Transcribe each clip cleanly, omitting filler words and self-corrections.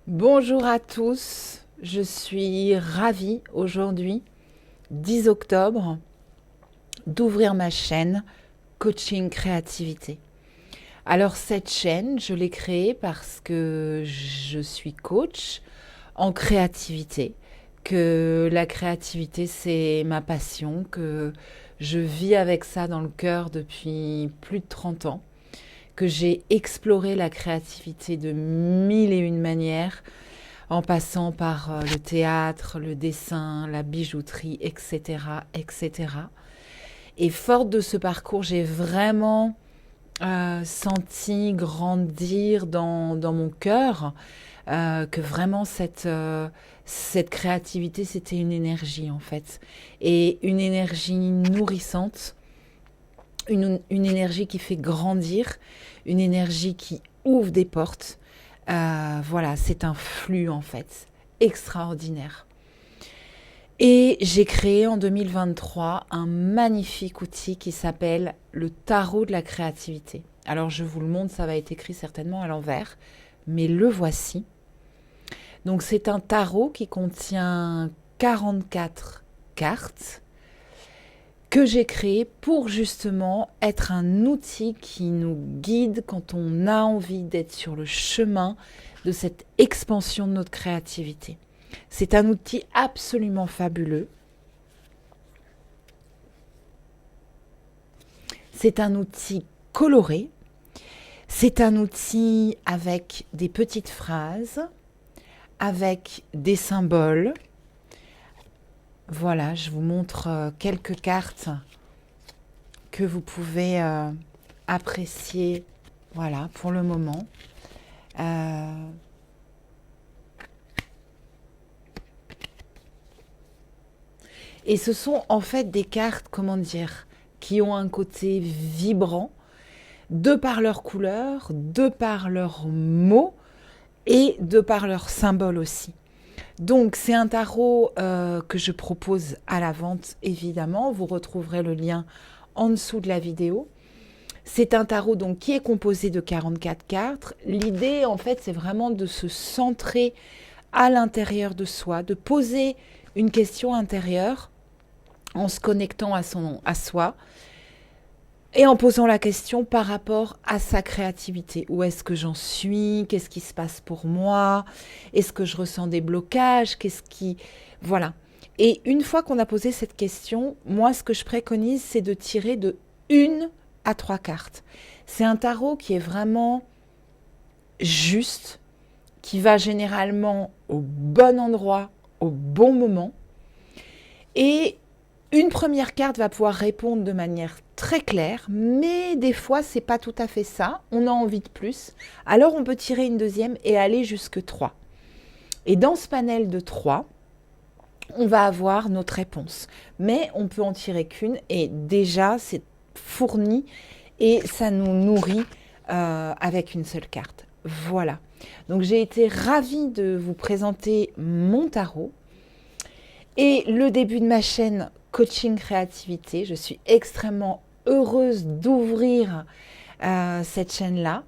Bonjour à tous, je suis ravie aujourd'hui, 10 octobre, d'ouvrir ma chaîne Coaching Créativité. Alors cette chaîne, je l'ai créée parce que je suis coach en créativité, que la créativité c'est ma passion, que je vis avec ça dans le cœur depuis plus de 30 ans, que j'ai exploré la créativité de mille et une manières en passant par le théâtre, le dessin, la bijouterie, etc., etc. Et forte de ce parcours, j'ai vraiment senti grandir dans mon cœur que vraiment cette créativité, c'était une énergie en fait. Et une énergie nourrissante, une énergie qui fait grandir, une énergie qui ouvre des portes. Voilà, c'est un flux en fait extraordinaire. Et j'ai créé en 2023 un magnifique outil qui s'appelle le tarot de la créativité. Alors je vous le montre, ça va être écrit certainement à l'envers, mais le voici. Donc c'est un tarot qui contient 44 cartes que j'ai créé pour justement être un outil qui nous guide quand on a envie d'être sur le chemin de cette expansion de notre créativité. C'est un outil absolument fabuleux. C'est un outil coloré. C'est un outil avec des petites phrases, avec des symboles. Voilà, je vous montre quelques cartes que vous pouvez apprécier, voilà, pour le moment. Et ce sont en fait des cartes, comment dire, qui ont un côté vibrant, de par leur couleur, de par leurs mots et de par leurs symboles aussi. Donc c'est un tarot que je propose à la vente, évidemment. Vous retrouverez le lien en dessous de la vidéo. C'est un tarot donc qui est composé de 44 cartes. L'idée en fait c'est vraiment de se centrer à l'intérieur de soi, de poser une question intérieure en se connectant à soi et en posant la question par rapport à sa créativité. Où est-ce que j'en suis? Qu'est-ce qui se passe pour moi? Est-ce que je ressens des blocages? Qu'est-ce qui... Voilà. Et une fois qu'on a posé cette question, moi, ce que je préconise, c'est de tirer de 1 à 3 cartes. C'est un tarot qui est vraiment juste, qui va généralement au bon endroit, au bon moment. Et une première carte va pouvoir répondre de manière très claire, mais des fois, c'est pas tout à fait ça. On a envie de plus. Alors, on peut tirer une deuxième et aller jusque 3. Et dans ce panel de 3, on va avoir notre réponse. Mais on peut en tirer qu'une et déjà, c'est fourni et ça nous nourrit avec une seule carte. Voilà. Donc, j'ai été ravie de vous présenter mon tarot et le début de ma chaîne Coaching Créativité. Je suis extrêmement heureuse d'ouvrir cette chaîne-là.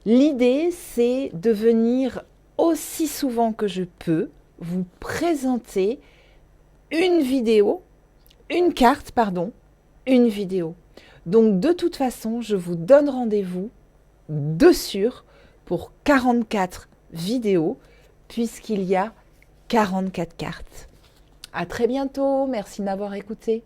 L'idée, c'est de venir aussi souvent que je peux vous présenter une vidéo, une vidéo. Donc de toute façon, je vous donne rendez-vous de sûr pour 44 vidéos puisqu'il y a 44 cartes. À très bientôt, merci de m'avoir écouté.